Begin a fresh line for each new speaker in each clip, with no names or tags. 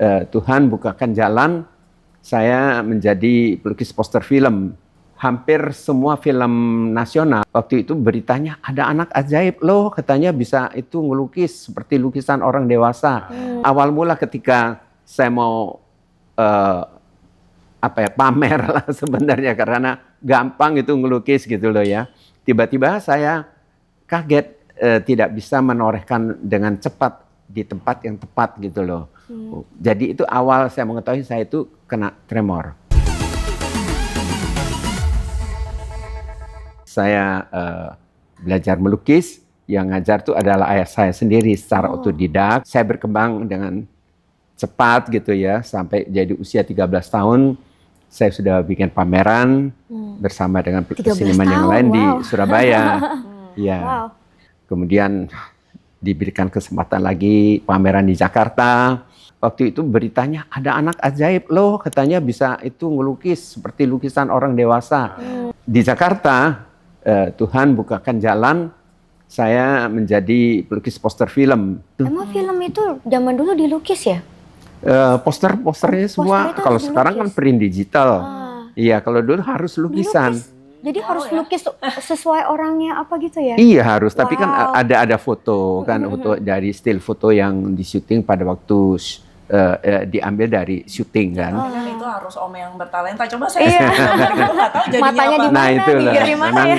Tuhan bukakan jalan, saya menjadi pelukis poster film. Hampir semua film nasional waktu itu beritanya ada anak ajaib loh, katanya bisa itu ngelukis seperti lukisan orang dewasa. Awal mula ketika saya mau pamer lah sebenarnya, karena gampang itu ngelukis gitu loh ya. Tiba-tiba saya kaget tidak bisa menorehkan dengan cepat di tempat yang tepat gitu loh. Jadi itu awal saya mengetahui saya itu kena tremor. Saya belajar melukis, yang ngajar itu adalah ayah saya sendiri secara otodidak. Saya berkembang dengan cepat gitu ya, sampai jadi usia 13 tahun saya sudah bikin pameran bersama dengan seniman yang lain di Surabaya. Ya. Wow. Kemudian diberikan kesempatan lagi pameran di Jakarta. Waktu itu beritanya ada anak ajaib loh, katanya bisa itu ngelukis seperti lukisan orang dewasa. Di Jakarta Tuhan bukakan jalan, saya menjadi pelukis poster film.
Emang film itu zaman dulu dilukis ya?
Poster-posternya semua, kalau sekarang kan print digital. Iya, kalau dulu harus lukisan.
Jadi harus lukis sesuai orangnya apa gitu ya?
Iya harus, tapi kan ada foto kan, foto dari still foto yang di syuting pada waktu diambil dari syuting kan.
Itu harus om yang bertalenta. Coba saya nggak tahu jadinya
matanya
apa.
di mana, bibir di mana ya?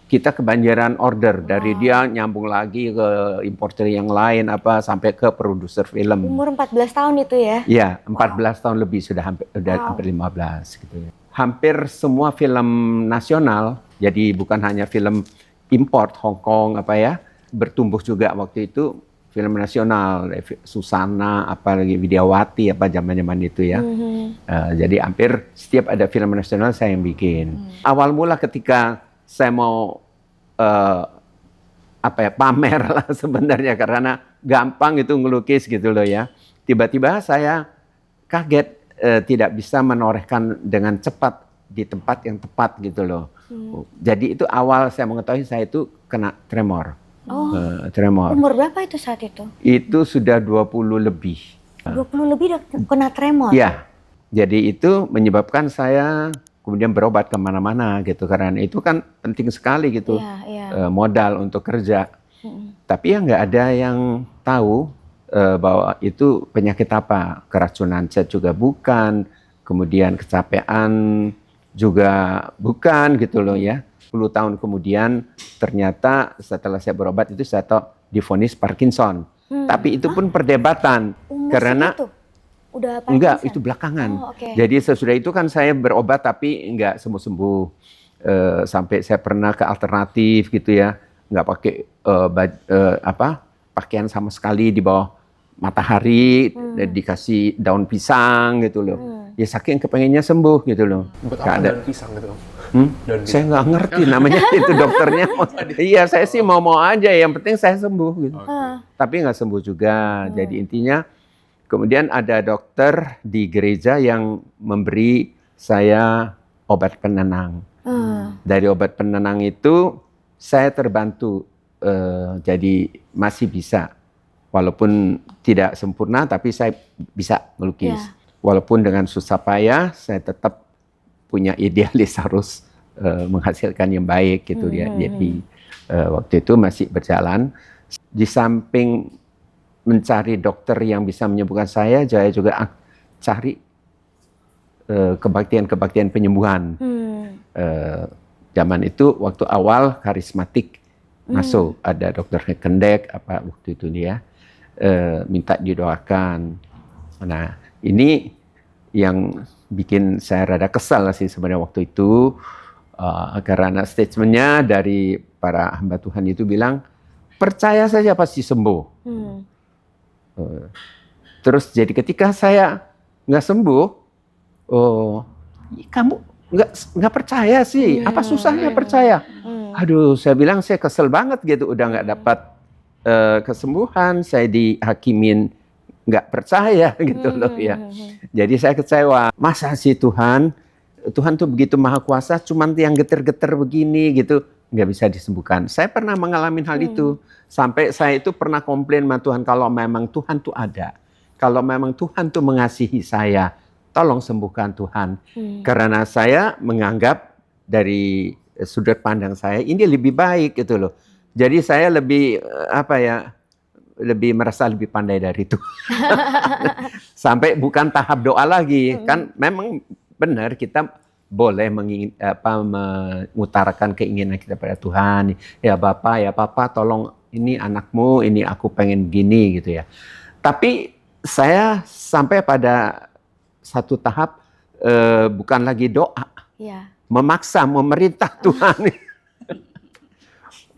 Kita kebanjiran order dari dia, nyambung lagi ke importer yang lain sampai ke produser film.
Umur 14 tahun itu ya?
Iya, 14 tahun lebih, sudah hampir 15 gitu ya. Hampir semua film nasional, jadi bukan hanya film import Hong Kong bertumbuh juga waktu itu film nasional, Susana, apalagi Widiawati, zaman-zaman itu ya. Jadi hampir setiap ada film nasional saya yang bikin. Awal mula ketika saya mau pamer lah sebenarnya, karena gampang itu ngelukis gitu loh ya. Tiba-tiba saya kaget tidak bisa menorehkan dengan cepat di tempat yang tepat gitu loh. Jadi itu awal saya mengetahui saya itu kena tremor. Tremor.
Umur berapa itu saat itu?
Itu sudah 20 lebih.
20 lebih udah kena tremor?
Ya, jadi itu menyebabkan saya kemudian berobat kemana-mana gitu, karena itu kan penting sekali gitu, modal untuk kerja. Tapi ya nggak ada yang tahu bahwa itu penyakit apa, keracunan zat juga bukan, kemudian kecapean juga bukan gitu loh ya. 10 tahun kemudian ternyata setelah saya berobat itu saya tahu divonis Parkinson. Tapi itu pun perdebatan karena
udah Parkinson?
Enggak, itu belakangan. Jadi sesudah itu kan saya berobat tapi enggak sembuh-sembuh. Sampai saya pernah ke alternatif gitu ya, enggak pakai pakaian sama sekali di bawah matahari, dikasih daun pisang gitu loh. Ya saking kepengennya sembuh gitu loh.
Buat apa daun pisang gitu?
Saya nggak ngerti namanya itu dokternya. Iya, saya sih mau aja, yang penting saya sembuh gitu. Tapi nggak sembuh juga. Jadi intinya kemudian ada dokter di gereja yang memberi saya obat penenang. Dari obat penenang itu saya terbantu, jadi masih bisa, walaupun tidak sempurna tapi saya bisa melukis. Walaupun dengan susah payah saya tetap punya idealis harus menghasilkan yang baik gitu ya. Jadi waktu itu masih berjalan. Di samping mencari dokter yang bisa menyembuhkan saya juga cari kebaktian penyembuhan. Zaman itu waktu awal karismatik masuk, ada dokter Kendek waktu itu dia minta didoakan. Nah ini yang bikin saya rada kesal sih sebenarnya waktu itu, karena statementnya dari para hamba Tuhan itu bilang percaya saja pasti sembuh. Terus jadi ketika saya nggak sembuh, kamu nggak percaya sih, apa susahnya percaya? Aduh, saya bilang saya kesel banget gitu, udah nggak dapat kesembuhan, saya dihakimin nggak percaya gitu loh ya. Jadi saya kecewa. Masa sih Tuhan tuh begitu maha kuasa, cuman yang geter-geter begini gitu nggak bisa disembuhkan. Saya pernah mengalami hal itu. Sampai saya itu pernah komplain sama Tuhan, kalau memang Tuhan tuh ada, kalau memang Tuhan tuh mengasihi saya, tolong sembuhkan Tuhan. Karena saya menganggap dari sudut pandang saya ini lebih baik gitu loh. Jadi saya lebih lebih merasa lebih pandai dari itu. Sampai bukan tahap doa lagi. Kan memang benar kita boleh mengutarakan keinginan kita pada Tuhan. Ya Bapak, ya Papa, tolong ini anakmu, ini aku pengen gini gitu ya. Tapi saya sampai pada satu tahap bukan lagi doa.
Ya.
Memaksa, memerintah Tuhan.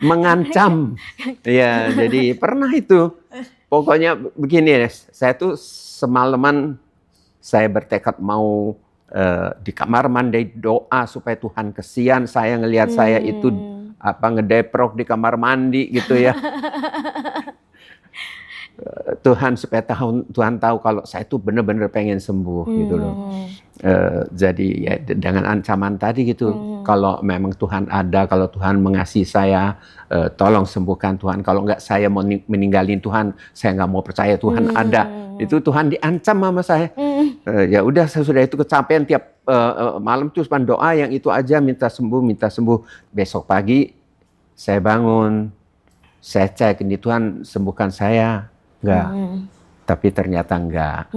Mengancam. Ya, jadi pernah itu. Pokoknya begini, saya tuh semalaman saya bertekad mau di kamar mandi doa supaya Tuhan kesian saya ngelihat saya itu ngedeprok di kamar mandi gitu ya. Tuhan supaya Tuhan tahu kalau saya tuh benar-benar pengen sembuh gitu loh. Jadi ya dengan ancaman tadi gitu. Kalau memang Tuhan ada, kalau Tuhan mengasihi saya, tolong sembuhkan Tuhan. Kalau enggak saya mau meninggalin Tuhan, saya nggak mau percaya Tuhan ada. Itu Tuhan diancam sama saya. Ya udah sudah itu kecapean tiap malam tuh cuma doa yang itu aja, minta sembuh. Besok pagi saya bangun, saya cek ini Tuhan sembuhkan saya. Enggak. Tapi ternyata enggak.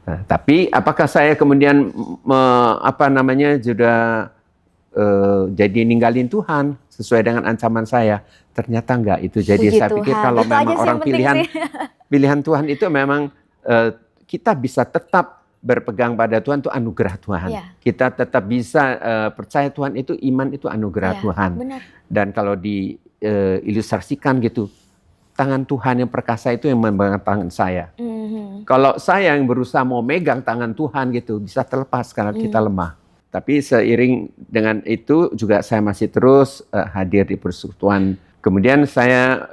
Nah, tapi apakah saya kemudian sudah jadi ninggalin Tuhan sesuai dengan ancaman saya? Ternyata enggak itu. Jadi
Puji
saya pikir
Tuhan.
kalau
Itu
memang
aja sih
orang
yang penting
pilihan Tuhan itu memang kita bisa tetap berpegang pada Tuhan itu anugerah Tuhan.
Ya.
Kita tetap bisa percaya Tuhan itu iman itu anugerah
Ya,
Tuhan.
benar.
Dan kalau diilustrasikan gitu, tangan Tuhan yang perkasa itu yang memegang tangan saya. Kalau saya yang berusaha mau megang tangan Tuhan gitu, bisa terlepas karena kita lemah. Tapi seiring dengan itu juga saya masih terus hadir di persekutuan. Kemudian saya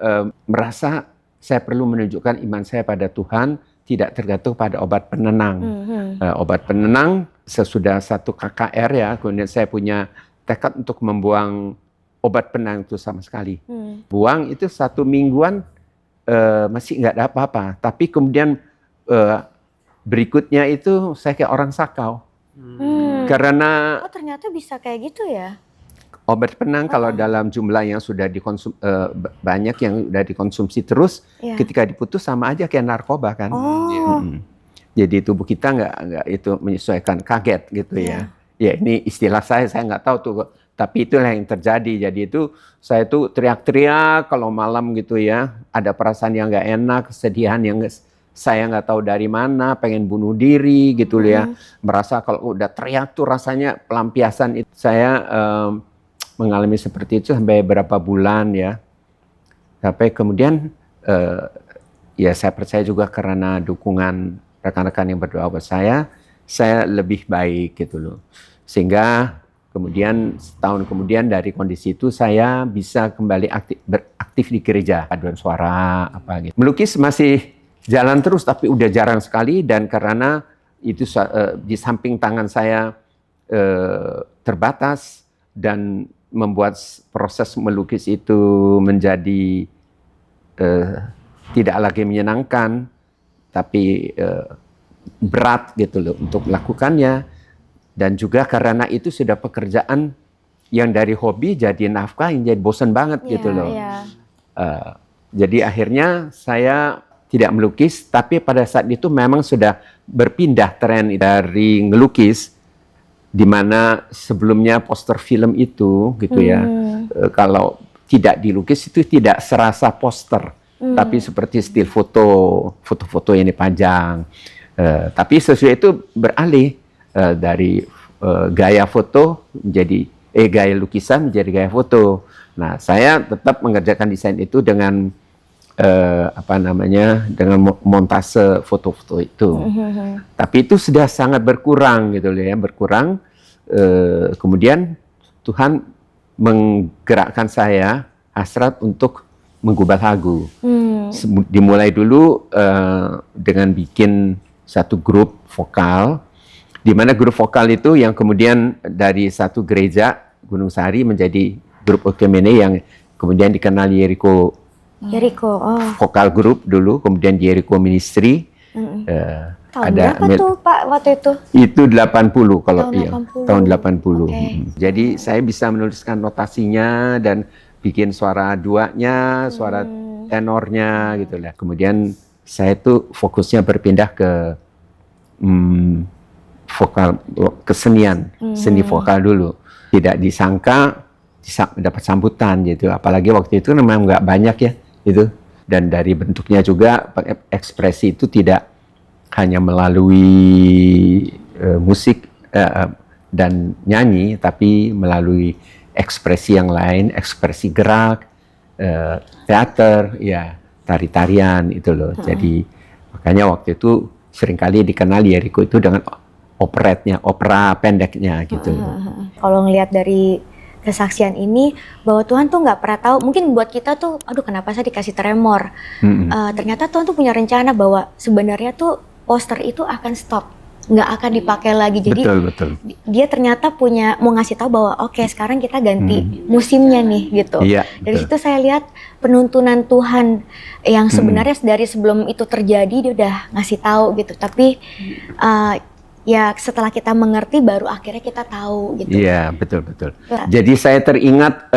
merasa saya perlu menunjukkan iman saya pada Tuhan, tidak tergantung pada obat penenang. Obat penenang sesudah 1 KKR ya, kemudian saya punya tekad untuk membuang obat penenang itu sama sekali. Buang itu 1 mingguan masih nggak ada apa-apa. Tapi kemudian berikutnya itu saya kayak orang sakau. Karena
ternyata bisa kayak gitu ya.
obat penenang kalau dalam jumlah yang sudah banyak yang sudah dikonsumsi terus, ketika diputus sama aja kayak narkoba kan. Jadi tubuh kita nggak itu menyesuaikan, kaget gitu ya. Ya ini istilah saya nggak tahu tuh. Tapi itulah yang terjadi. Jadi itu saya tuh teriak-teriak kalau malam gitu ya. Ada perasaan yang nggak enak, kesedihan yang saya nggak tahu dari mana, pengen bunuh diri gitu ya. Merasa kalau udah teriak tuh rasanya pelampiasan itu. Saya mengalami seperti itu sampai berapa bulan ya. Sampai kemudian ya saya percaya juga karena dukungan rekan-rekan yang berdoa buat saya lebih baik gitu loh. Sehingga kemudian setahun kemudian dari kondisi itu saya bisa kembali beraktif di gereja, paduan suara apa gitu. Melukis masih jalan terus tapi udah jarang sekali dan karena itu di samping tangan saya terbatas dan membuat proses melukis itu menjadi tidak lagi menyenangkan tapi berat gitu loh untuk melakukannya. Dan juga karena itu sudah pekerjaan yang dari hobi jadi nafkah yang jadi bosan banget gitu loh. Jadi akhirnya saya tidak melukis, tapi pada saat itu memang sudah berpindah tren dari ngelukis, di mana sebelumnya poster film itu gitu ya, kalau tidak dilukis itu tidak serasa poster, tapi seperti stil foto-foto yang dipajang. Tapi sesudah itu beralih dari gaya foto menjadi gaya lukisan menjadi gaya foto. Nah, saya tetap mengerjakan desain itu dengan dengan montase foto-foto itu. Tapi itu sudah sangat berkurang gitu loh ya, berkurang. Kemudian Tuhan menggerakkan saya hasrat untuk menggubah lagu. Dimulai dulu dengan bikin satu grup vokal, di mana grup vokal itu yang kemudian dari satu gereja Gunung Sari menjadi grup Okemen yang kemudian dikenal Jericho
Jericho,
Vokal Group dulu, kemudian Jericho Ministry.
Tahun berapa tuh Pak waktu itu?
Itu 80 kalau
Tahun
iya.
80.
Tahun 80.
Oke.
Jadi saya bisa menuliskan notasinya dan bikin suara duanya, suara tenornya gitu lah. Kemudian saya tuh fokusnya berpindah ke vokal, kesenian, seni vokal dulu. Tidak disangka dapat sambutan gitu. Apalagi waktu itu memang nggak banyak ya itu. Dan dari bentuknya juga ekspresi itu tidak hanya melalui musik dan nyanyi, tapi melalui ekspresi yang lain, ekspresi gerak, teater, ya tari-tarian itu loh. Jadi makanya waktu itu seringkali dikenal Yeriko itu dengan operetnya, opera pendeknya gitu.
Kalau ngelihat dari kesaksian ini bahwa Tuhan tuh nggak pernah tahu, mungkin buat kita tuh aduh kenapa saya dikasih tremor, ternyata Tuhan tuh punya rencana bahwa sebenarnya tuh poster itu akan stop, nggak akan dipakai lagi. Jadi
betul.
Dia ternyata punya mau ngasih tahu bahwa oke, sekarang kita ganti musimnya nih gitu.
Iya,
dari situ saya lihat penuntunan Tuhan yang sebenarnya dari sebelum itu terjadi dia udah ngasih tahu gitu, tapi ya setelah kita mengerti baru akhirnya kita tahu gitu.
Iya, betul. Jadi saya teringat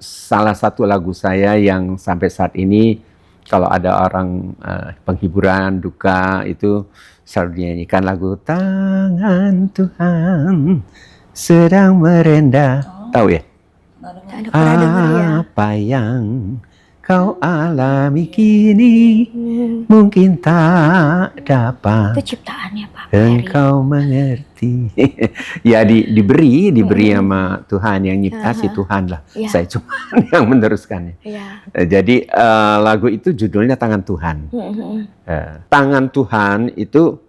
salah satu lagu saya yang sampai saat ini kalau ada orang penghiburan, duka itu selalu dinyanyikan lagu Tangan Tuhan sedang merendah. Tahu ya?
Pernah dengar ya?
Apa yang kau alami kini mungkin tak dapat
Itu ciptaannya Pak
engkau mengerti. Ya diberi sama Tuhan, yang nyipta si Tuhan lah. Saya cuma yang meneruskannya. Jadi lagu itu judulnya Tangan Tuhan. Tangan Tuhan itu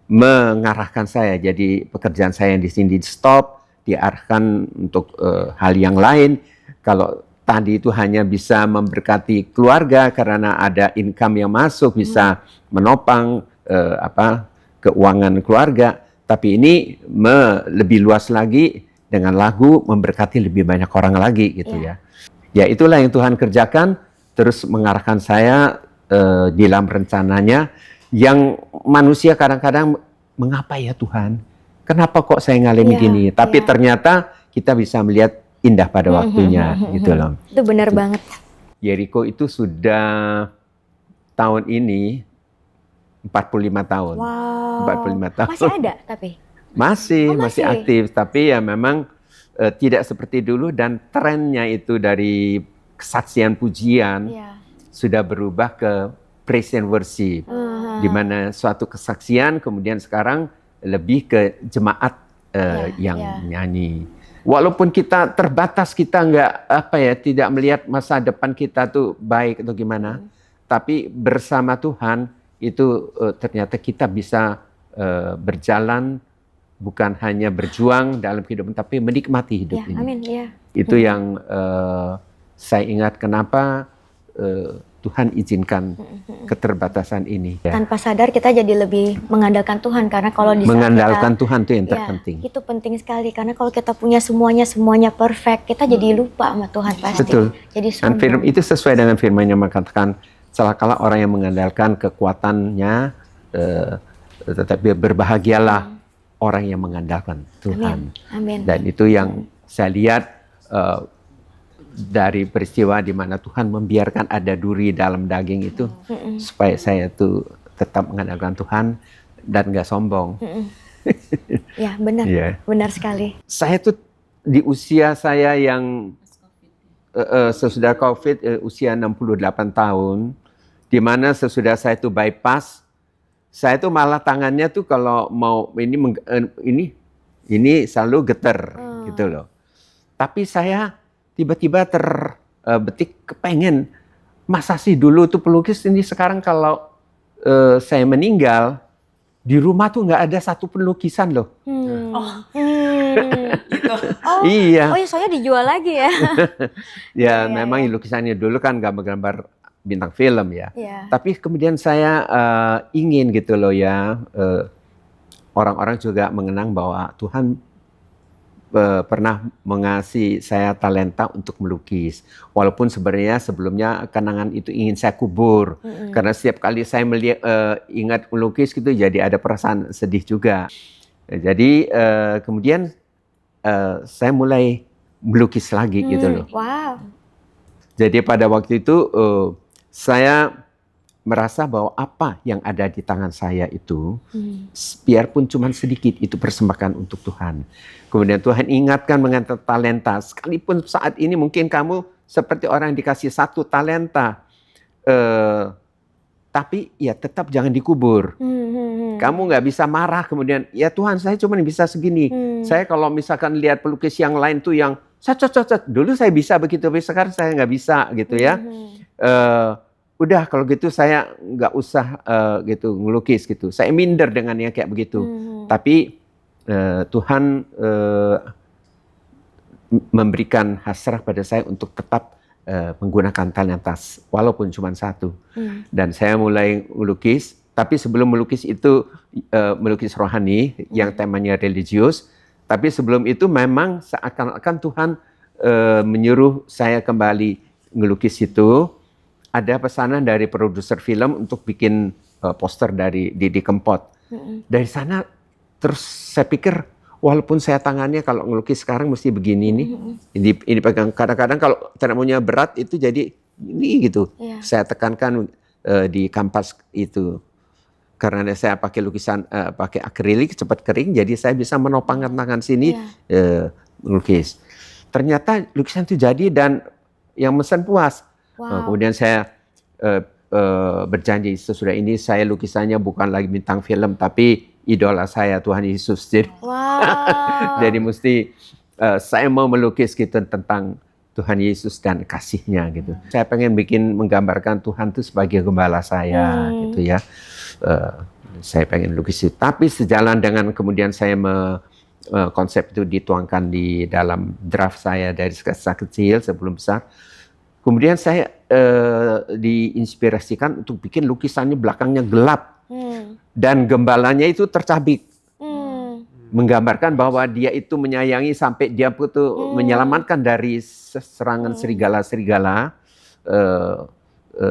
mengarahkan saya. Jadi pekerjaan saya yang di sini di stop, diarahkan untuk hal yang lain. Kalau tadi itu hanya bisa memberkati keluarga karena ada income yang masuk, bisa menopang keuangan keluarga. Tapi ini lebih luas lagi dengan lagu memberkati lebih banyak orang lagi gitu ya. Ya itulah yang Tuhan kerjakan, terus mengarahkan saya di dalam rencananya yang manusia kadang-kadang mengapa ya Tuhan? Kenapa kok saya ngalami gini? Tapi ternyata kita bisa melihat indah pada waktunya gitu loh.
Itu benar banget.
Yeriko itu sudah tahun ini 45 tahun.
Wow.
45 tahun.
Masih ada tapi?
Masih aktif, tapi ya memang tidak seperti dulu dan trennya itu dari kesaksian pujian sudah berubah ke praise and worship. Di mana suatu kesaksian kemudian sekarang lebih ke jemaat yang nyanyi. Walaupun kita terbatas, kita tidak melihat masa depan kita tuh baik atau gimana, tapi bersama Tuhan itu ternyata kita bisa berjalan, bukan hanya berjuang dalam kehidupan, tapi menikmati hidup ini.
Amin,
Itu yang saya ingat kenapa Tuhan izinkan keterbatasan ini.
Tanpa sadar kita jadi lebih mengandalkan Tuhan, karena kalau di
mengandalkan Tuhan itu yang terpenting.
Itu penting sekali, karena kalau kita punya semuanya perfect, kita jadi lupa sama Tuhan pasti.
Betul.
Jadi
dan itu sesuai dengan firman yang mengatakan celakalah orang yang mengandalkan kekuatannya, tetapi berbahagialah orang yang mengandalkan Tuhan.
Amin.
Dan itu yang saya lihat dari peristiwa di mana Tuhan membiarkan ada duri dalam daging itu supaya saya tuh tetap mengandalkan Tuhan dan nggak sombong.
Ya benar, benar sekali.
Saya tuh di usia saya yang sesudah COVID, usia 68 tahun, di mana sesudah saya tuh bypass, saya tuh malah tangannya tuh kalau mau ini selalu getar gitu loh. Tapi saya tiba-tiba terbetik kepengen, masa sih dulu tuh pelukis ini, sekarang kalau saya meninggal di rumah tuh nggak ada satu lukisan loh. Iya.
Oh ya, soalnya dijual lagi ya.
Ya memang lukisannya dulu kan gambar-gambar bintang film ya. Tapi kemudian saya ingin gitu loh ya, orang-orang juga mengenang bahwa Tuhan pernah mengasih saya talenta untuk melukis. Walaupun sebenarnya sebelumnya kenangan itu ingin saya kubur. Karena setiap kali saya ingat melukis gitu jadi ada perasaan sedih juga. Jadi kemudian saya mulai melukis lagi gitu loh.
Wow.
Jadi pada waktu itu saya merasa bahwa apa yang ada di tangan saya itu, biarpun cuma sedikit, itu persembahkan untuk Tuhan. Kemudian Tuhan ingatkan mengenai talenta. Sekalipun saat ini mungkin kamu seperti orang yang dikasih 1 talenta, tapi ya tetap jangan dikubur. Kamu nggak bisa marah kemudian, ya Tuhan saya cuma bisa segini. Saya kalau misalkan lihat pelukis yang lain tuh yang dulu saya bisa begitu, tapi sekarang saya nggak bisa gitu ya. Udah kalau gitu saya nggak usah gitu ngelukis gitu. Saya minder dengan yang kayak begitu. Tapi Tuhan memberikan hasrah pada saya untuk tetap menggunakan talenta walaupun cuma 1. Dan saya mulai melukis. Tapi sebelum melukis itu melukis rohani yang temanya religius. Tapi sebelum itu memang seakan-akan Tuhan menyuruh saya kembali ngelukis itu. Ada pesanan dari produser film untuk bikin poster dari Didi Kempot. Dari sana terus saya pikir walaupun saya tangannya kalau ngelukis sekarang mesti begini nih. Ini pegang kadang-kadang kalau ceremonia berat itu jadi ini gitu. Saya tekankan di kanvas itu. Karena saya pakai lukisan pakai akrilik cepat kering jadi saya bisa menopangkan tangan sini melukis. Ternyata lukisan itu jadi dan yang mesen puas. Kemudian saya berjanji sesudah ini saya lukisannya bukan lagi bintang film tapi idola saya Tuhan Yesus. Jadi mesti saya mau melukis gitu tentang Tuhan Yesus dan kasih-Nya gitu. Saya pengen menggambarkan Tuhan itu sebagai gembala saya gitu ya. Saya pengen lukis itu. Tapi sejalan dengan kemudian saya konsep itu dituangkan di dalam draft saya dari sketsa kecil sebelum besar. Kemudian saya diinspirasikan untuk bikin lukisannya belakangnya gelap. Dan gembalanya itu tercabik. Menggambarkan bahwa dia itu menyayangi sampai dia menyelamatkan dari serangan serigala-serigala.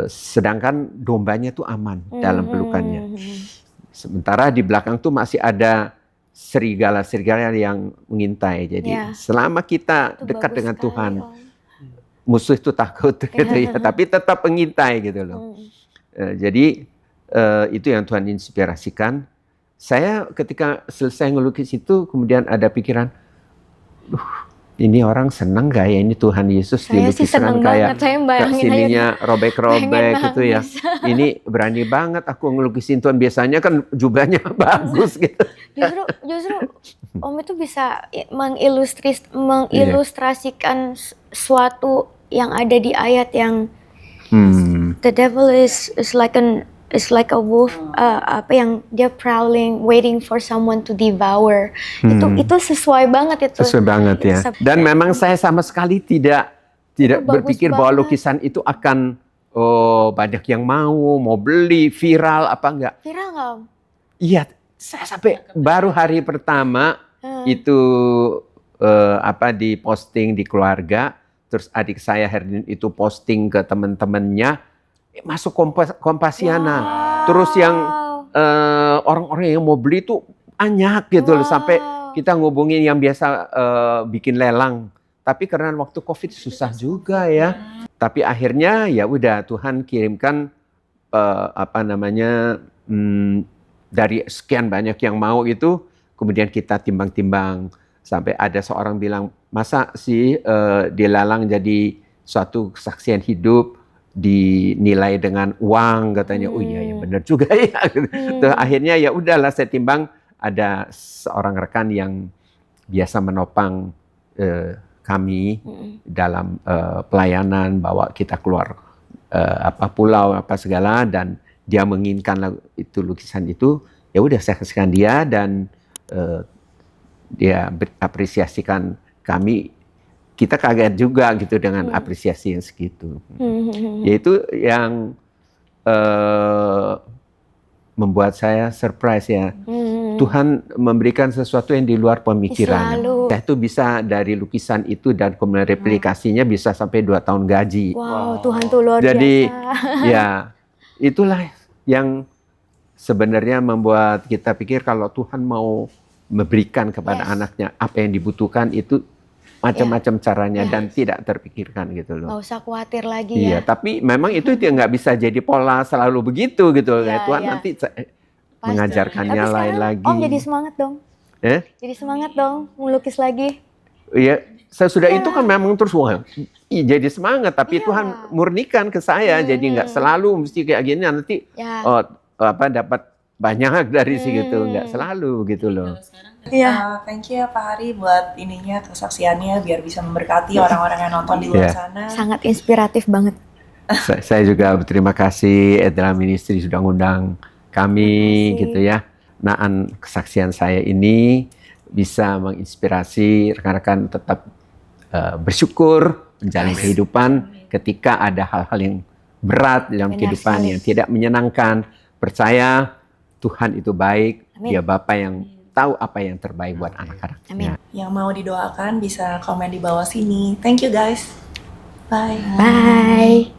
Sedangkan dombanya itu aman dalam pelukannya. Sementara di belakang tuh masih ada serigala-serigala yang mengintai. Jadi selama kita itu dekat dengan Tuhan, musuh itu takut gitu ya, tapi tetap mengintai gitu loh. Jadi itu yang Tuhan inspirasikan. Saya ketika selesai ngelukis itu kemudian ada pikiran, ini orang senang gak ya ini Tuhan Yesus dilukiskan kayak sininya robek-robek gitu ya. Ini berani banget aku ngelukisin Tuhan, biasanya kan jubahnya bagus gitu.
Justru Om itu bisa mengilustrasikan suatu yang ada di ayat yang the devil is like a wolf, apa yang dia prowling, waiting for someone to devour. Itu sesuai banget itu.
Sesuai banget ya. Dan memang saya sama sekali tidak berpikir bahwa lukisan itu akan banyak yang mau beli, viral apa enggak.
Viral nggak Om?
Iya, saya sampai baru hari pertama itu diposting di keluarga, terus adik saya Herdin itu posting ke teman-temannya. Masuk Kompasiana. Terus yang orang-orang yang mau beli itu banyak gitu loh, sampai kita ngubungin yang biasa bikin lelang. Tapi karena waktu Covid susah juga ya. Tapi akhirnya ya udah Tuhan kirimkan dari sekian banyak yang mau itu, kemudian kita timbang-timbang sampai ada seorang bilang, masa sih dilelang jadi suatu kesaksian hidup dinilai dengan uang katanya. Oh iya ya benar juga ya. Terus akhirnya ya udahlah saya timbang, ada seorang rekan yang biasa menopang kami dalam pelayanan, bawa kita keluar pulau apa segala, dan dia menginginkan itu lukisan itu, ya udah saya kasihkan dia dan dia apresiasikan kami. Kita kaget juga gitu dengan apresiasi yang segitu. Yaitu yang membuat saya surprise ya. Tuhan memberikan sesuatu yang di luar pemikiran. Saya tuh bisa dari lukisan itu dan kemudian replikasinya bisa sampai 2 tahun gaji.
Wow, Tuhan tuh luar
Jadi
biasa.
ya itulah yang sebenarnya membuat kita pikir kalau Tuhan mau memberikan kepada anaknya apa yang dibutuhkan itu macam-macam caranya dan tidak terpikirkan gitu loh.
Nggak usah khawatir lagi
Iya, tapi memang itu dia nggak bisa jadi pola selalu begitu gitu. Tuhan nanti mengajarkannya
Tapi
lain
sekarang
lagi.
Om jadi semangat dong. Jadi semangat dong melukis lagi.
Iya, sesudah itu kan memang terus wah, jadi semangat. Tapi Tuhan murnikan ke saya, jadi nggak selalu mesti kayak gini nanti dapat banyak dari situ, nggak selalu gitu loh.
Thank you ya Pak Hari buat ininya, kesaksiannya biar bisa memberkati orang-orang yang nonton di luar sana.
Sangat inspiratif banget.
Saya juga berterima kasih Edra Ministry sudah ngundang kami gitu ya. Nah, kesaksian saya ini bisa menginspirasi rekan-rekan tetap bersyukur menjalani kehidupan ketika ada hal-hal yang berat dalam kehidupan yang tidak menyenangkan. Percaya Tuhan itu baik, Dia Bapa yang tahu apa yang terbaik buat anak-anaknya.
Yang mau didoakan bisa komen di bawah sini. Thank you guys. Bye.
Bye.